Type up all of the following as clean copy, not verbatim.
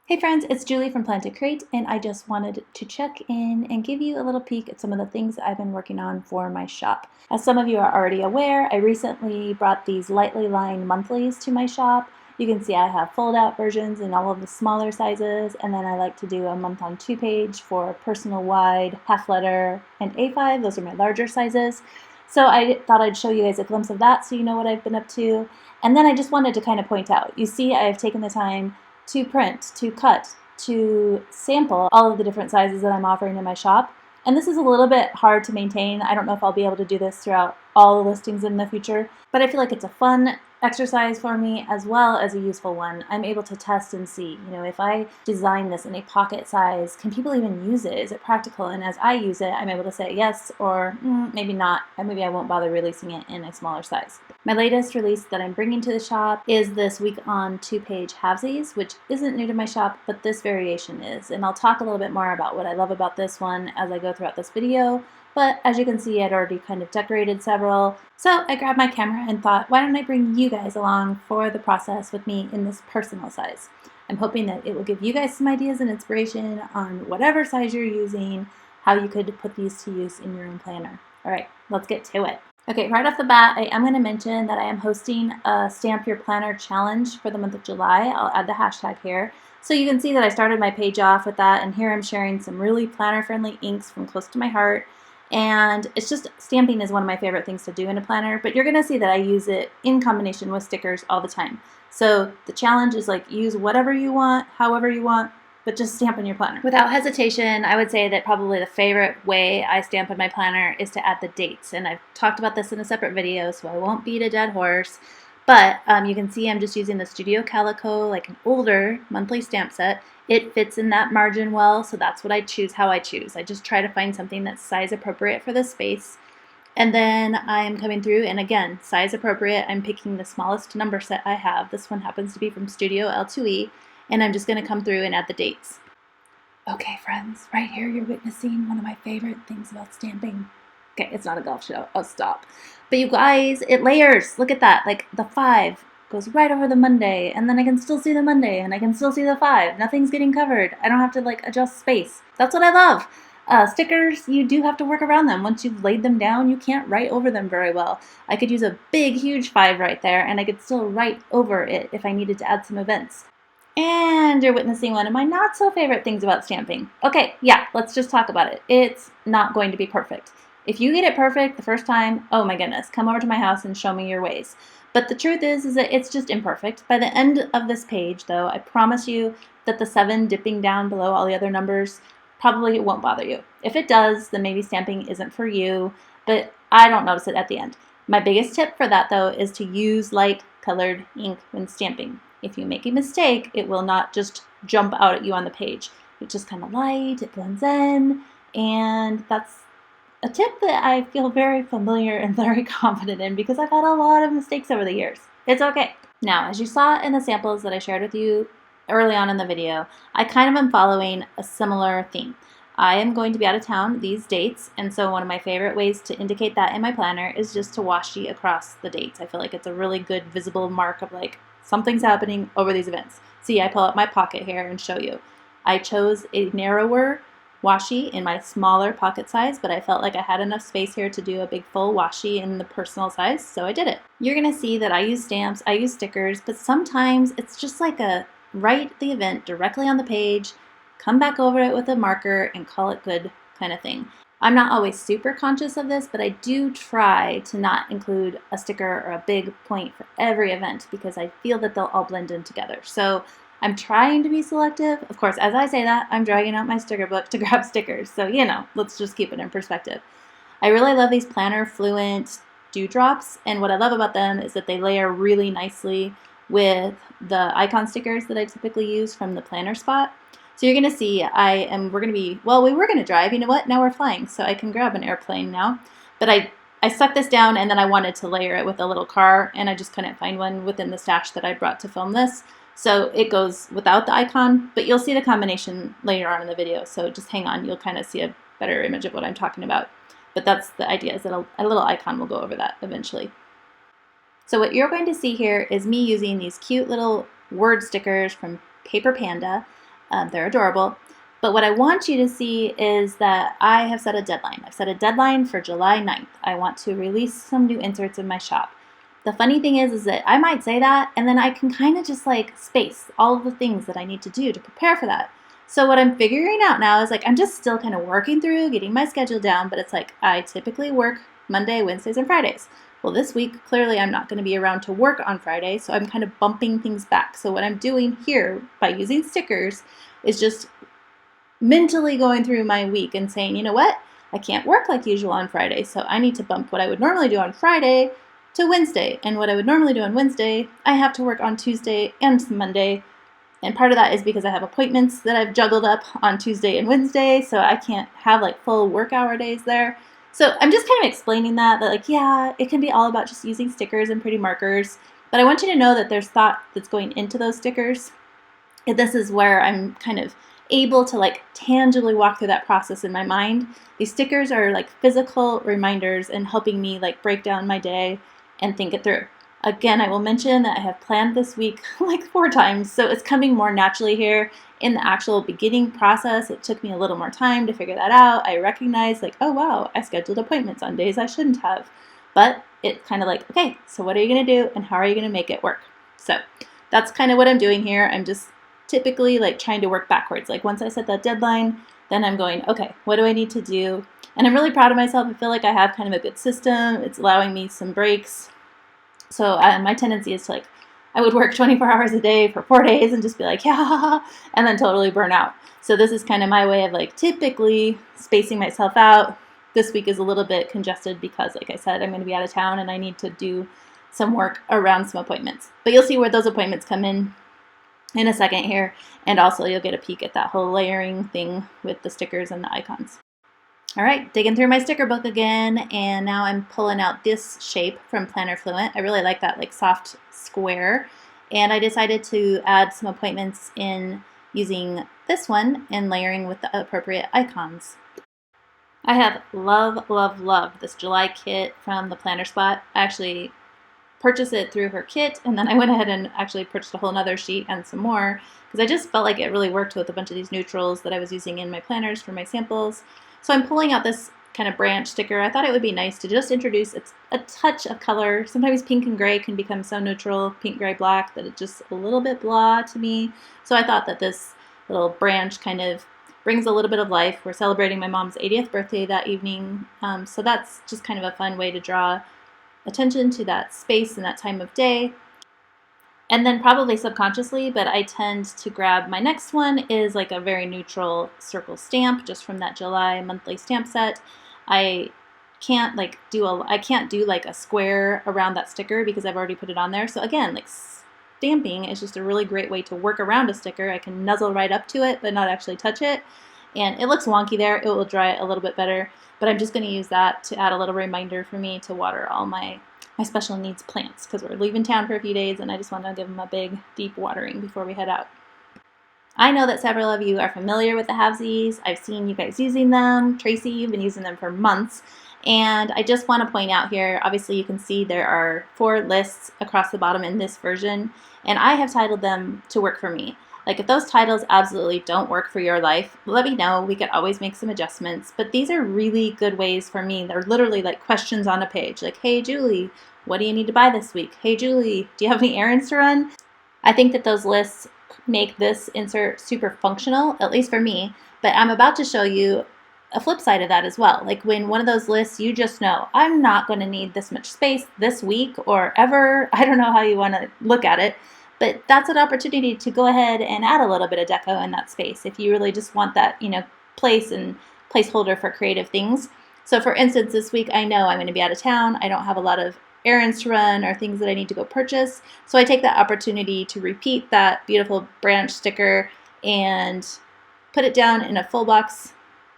Hey friends, it's Julie from Planted Crate, and I just wanted to check in and give you a little peek at some of the things I've been working on for my shop. As some of you are already aware, I recently brought these lightly lined monthlies to my shop. You can see I have fold-out versions in all of the smaller sizes, and then I like to do a month on 2 page for personal wide, half letter, and A5. Those are my larger sizes. So I thought I'd show you guys a glimpse of that so you know what I've been up to. And then I just wanted to kind of point out, you see I've taken the time to print, to cut, to sample all of the different sizes that I'm offering in my shop. And this is a little bit hard to maintain. I don't know if I'll be able to do this throughout all the listings in the future, but I feel like it's a fun exercise for me as well as a useful one. I'm able to test and see, if I design this in a pocket size, can people even use it? Is it practical? And as I use it, I'm able to say yes or maybe not, and maybe I won't bother releasing it in a smaller size. My latest release that I'm bringing to the shop is this week on 2-page halfsies, which isn't new to my shop, but this variation is. And I'll talk a little bit more about what I love about this one as I go throughout this video. But as you can see, I'd already kind of decorated several. So I grabbed my camera and thought, why don't I bring you guys along for the process with me in this personal size? I'm hoping that it will give you guys some ideas and inspiration on whatever size you're using, how you could put these to use in your own planner. All right, let's get to it. Okay, right off the bat, I am going to mention that I am hosting a Stamp Your Planner Challenge for the month of July. I'll add the hashtag here. So you can see that I started my page off with that, and here I'm sharing some really planner-friendly inks from close to my heart. And it's just, stamping is one of my favorite things to do in a planner, but you're going to see that I use it in combination with stickers all the time. So the challenge is like, use whatever you want, however you want, but just stamp in your planner. Without hesitation, I would say that probably the favorite way I stamp in my planner is to add the dates. And I've talked about this in a separate video, so I won't beat a dead horse. But you can see I'm just using the Studio Calico, like an older monthly stamp set. It fits in that margin well, so that's what I choose, how I choose. I just try to find something that's size appropriate for this space. And then I'm coming through, and again, size appropriate, I'm picking the smallest number set I have. This one happens to be from Studio L2E, and I'm just going to come through and add the dates. Okay, friends, right here you're witnessing one of my favorite things about stamping. Okay, it's not a golf show. I'll stop. But you guys, it layers. Look at that. Like the 5 goes right over the Monday, and then I can still see the Monday, and I can still see the 5. Nothing's getting covered. I don't have to like adjust space. That's what I love. Stickers, you do have to work around them. Once you've laid them down, you can't write over them very well. I could use a big, huge 5 right there, and I could still write over it if I needed to add some events. And you're witnessing one of my not so favorite things about stamping. Okay, yeah, let's just talk about it. It's not going to be perfect. If you get it perfect the first time, oh my goodness, come over to my house and show me your ways. But the truth is that it's just imperfect. By the end of this page, though, I promise you that the 7 dipping down below all the other numbers probably won't bother you. If it does, then maybe stamping isn't for you, but I don't notice it at the end. My biggest tip for that, though, is to use light colored ink when stamping. If you make a mistake, it will not just jump out at you on the page. It's just kind of light, it blends in, and that's a tip that I feel very familiar and very confident in because I've had a lot of mistakes over the years. It's okay. Now, as you saw in the samples that I shared with you early on in the video, I kind of am following a similar theme. I am going to be out of town these dates, and so one of my favorite ways to indicate that in my planner is just to washi across the dates. I feel like it's a really good visible mark of like something's happening over these events. See, I pull out my pocket here and show you. I chose a narrower washi in my smaller pocket size, but I felt like I had enough space here to do a big full washi in the personal size, so I did it. You're gonna see that I use stamps, I use stickers, but sometimes it's just like a write the event directly on the page, come back over it with a marker, and call it good kind of thing. I'm not always super conscious of this, but I do try to not include a sticker or a big point for every event because I feel that they'll all blend in together. So I'm trying to be selective. Of course, as I say that, I'm dragging out my sticker book to grab stickers. So, let's just keep it in perspective. I really love these Planner Fluent dewdrops, and what I love about them is that they layer really nicely with the icon stickers that I typically use from the planner spot. So you're going to see we were going to drive, you know what, now we're flying, so I can grab an airplane now. But I stuck this down, and then I wanted to layer it with a little car, and I just couldn't find one within the stash that I brought to film this. So it goes without the icon, but you'll see the combination later on in the video, so just hang on, you'll kind of see a better image of what I'm talking about. But that's the idea, is that a little icon will go over that eventually. So what you're going to see here is me using these cute little word stickers from Paper Panda. They're adorable. But what I want you to see is that I have set a deadline. I've set a deadline for July 9th. I want to release some new inserts in my shop. The funny thing is that I might say that, and then I can kind of just like space all of the things that I need to do to prepare for that. So what I'm figuring out now is like I'm just still kind of working through getting my schedule down, but it's like I typically work Monday, Wednesdays, and Fridays. Well, this week, clearly I'm not going to be around to work on Friday, so I'm kind of bumping things back. So what I'm doing here by using stickers is just mentally going through my week and saying, you know what, I can't work like usual on Friday, so I need to bump what I would normally do on Friday to Wednesday. And what I would normally do on Wednesday, I have to work on Tuesday and Monday. And part of that is because I have appointments that I've juggled up on Tuesday and Wednesday, so I can't have like full work hour days there. So I'm just kind of explaining that like, yeah, it can be all about just using stickers and pretty markers, but I want you to know that there's thought that's going into those stickers. And this is where I'm kind of able to like tangibly walk through that process in my mind. These stickers are like physical reminders and helping me like break down my day and think it through. Again, I will mention that I have planned this week like 4 times, so it's coming more naturally here. In the actual beginning process, it took me a little more time to figure that out. I recognized like, oh wow, I scheduled appointments on days I shouldn't have. But it's kind of like, okay, so what are you going to do and how are you going to make it work? So that's kind of what I'm doing here. I'm just typically like trying to work backwards. Like once I set that deadline, then I'm going, okay, what do I need to do? And I'm really proud of myself. I feel like I have kind of a good system. It's allowing me some breaks. So my tendency is to like, I would work 24 hours a day for 4 days and just be like, yeah, and then totally burn out. So this is kind of my way of like typically spacing myself out. This week is a little bit congested because, like I said, I'm going to be out of town and I need to do some work around some appointments. But you'll see where those appointments come in a second here. And also you'll get a peek at that whole layering thing with the stickers and the icons. All right, digging through my sticker book again, and now I'm pulling out this shape from Planner Fluent. I really like that like soft square, and I decided to add some appointments in using this one and layering with the appropriate icons. I have loved this July kit from the Planner Spot. I actually purchased it through her kit, and then I went ahead and actually purchased a whole nother sheet and some more because I just felt like it really worked with a bunch of these neutrals that I was using in my planners for my samples. So I'm pulling out this kind of branch sticker. I thought it would be nice to just introduce a touch of color. Sometimes pink and gray can become so neutral, pink, gray, black, that it's just a little bit blah to me. So I thought that this little branch kind of brings a little bit of life. We're celebrating my mom's 80th birthday that evening, so that's just kind of a fun way to draw attention to that space and that time of day. And then probably subconsciously, but I tend to grab my next one is like a very neutral circle stamp just from that July monthly stamp set. I can't do like a square around that sticker because I've already put it on there. So again, like stamping is just a really great way to work around a sticker. I can nuzzle right up to it but not actually touch it. And it looks wonky there. It will dry a little bit better, but I'm just going to use that to add a little reminder for me to water all my special needs plants because we're leaving town for a few days and I just want to give them a big, deep watering before we head out. I know that several of you are familiar with the halfsies. I've seen you guys using them. Tracy, you've been using them for months. And I just want to point out here, obviously you can see there are 4 lists across the bottom in this version, and I have titled them to work for me. Like if those titles absolutely don't work for your life, let me know. We could always make some adjustments, but these are really good ways for me. They're literally like questions on a page. Like, hey Julie, what do you need to buy this week? Hey Julie, do you have any errands to run? I think that those lists make this insert super functional, at least for me, but I'm about to show you a flip side of that as well. Like when one of those lists, you just know, I'm not going to need this much space this week or ever. I don't know how you want to look at it. But that's an opportunity to go ahead and add a little bit of deco in that space if you really just want that, place and placeholder for creative things. So for instance, this week I know I'm going to be out of town. I don't have a lot of errands to run or things that I need to go purchase. So I take that opportunity to repeat that beautiful branch sticker and put it down in a full box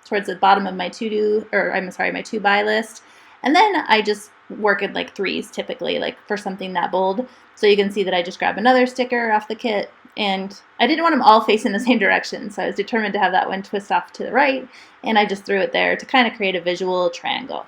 towards the bottom of my my to buy list. And then I just work in like 3s typically, like for something that bold. So you can see that I just grab another sticker off the kit, and I didn't want them all facing the same direction, so I was determined to have that one twist off to the right, and I just threw it there to kind of create a visual triangle.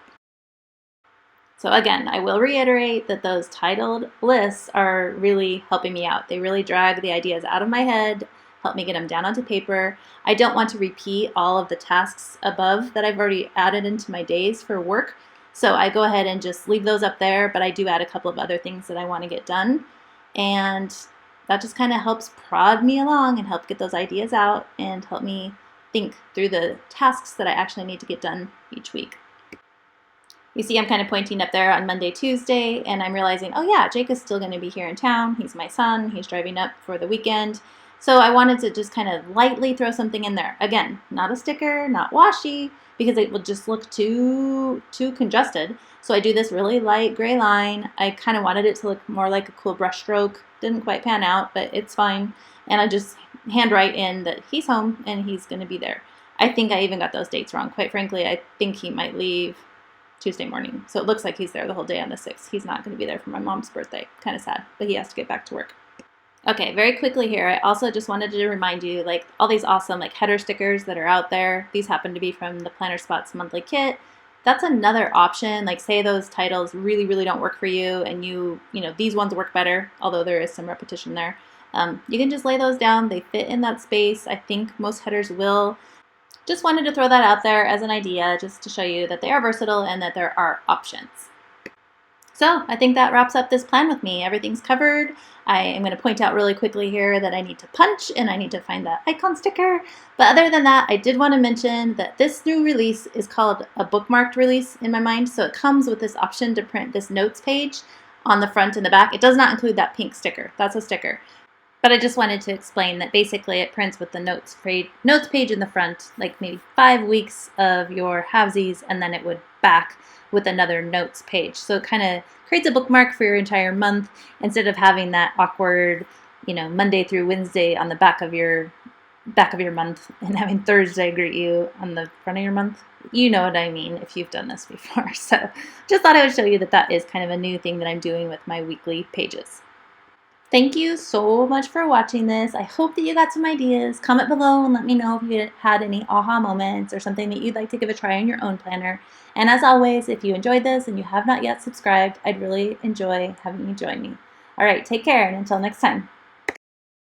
So again, I will reiterate that those titled lists are really helping me out. They really drag the ideas out of my head help me get them down onto paper. I don't want to repeat all of the tasks above that I've already added into my days for work. So I go ahead and just leave those up there, but I do add a couple of other things that I want to get done. And that just kind of helps prod me along and help get those ideas out and help me think through the tasks that I actually need to get done each week. You see I'm kind of pointing up there on Monday, Tuesday, and I'm realizing, oh yeah, Jake is still going to be here in town. He's my son. He's driving up for the weekend. So I wanted to just kind of lightly throw something in there. Again, not a sticker, not washi, because it will just look too congested. So I do this really light gray line. I kind of wanted it to look more like a cool brush stroke. Didn't quite pan out, but it's fine. And I just handwrite in that he's home and he's going to be there. I think I even got those dates wrong. Quite frankly, I think he might leave Tuesday morning. So it looks like he's there the whole day on the 6th. He's not going to be there for my mom's birthday. Kind of sad, but he has to get back to work. Okay, very quickly here, I also just wanted to remind you, like, all these awesome like header stickers that are out there. These happen to be from the Planner Spots monthly kit. That's another option. Like, say those titles really, really don't work for you, and you know, these ones work better, although there is some repetition there. You can just lay those down. They fit in that space. I think most headers will. Just wanted to throw that out there as an idea, just to show you that they are versatile and that there are options. So I think that wraps up this plan with me. Everything's covered. I am going to point out really quickly here that I need to punch and I need to find that icon sticker. But other than that, I did want to mention that this new release is called a bookmarked release in my mind. So it comes with this option to print this notes page on the front and the back. It does not include that pink sticker. That's a sticker. But I just wanted to explain that basically it prints with the notes page in the front, like maybe 5 weeks of your halvesies, and then it would back with another notes page. So it kind of creates a bookmark for your entire month instead of having that awkward, you know, Monday through Wednesday on the back of your month and having Thursday greet you on the front of your month. You know what I mean if you've done this before. So just thought I would show you that that is kind of a new thing that I'm doing with my weekly pages. Thank you so much for watching this. I hope that you got some ideas. Comment below and let me know if you had any aha moments or something that you'd like to give a try on your own planner. And as always, if you enjoyed this and you have not yet subscribed, I'd really enjoy having you join me. All right, take care, and until next time.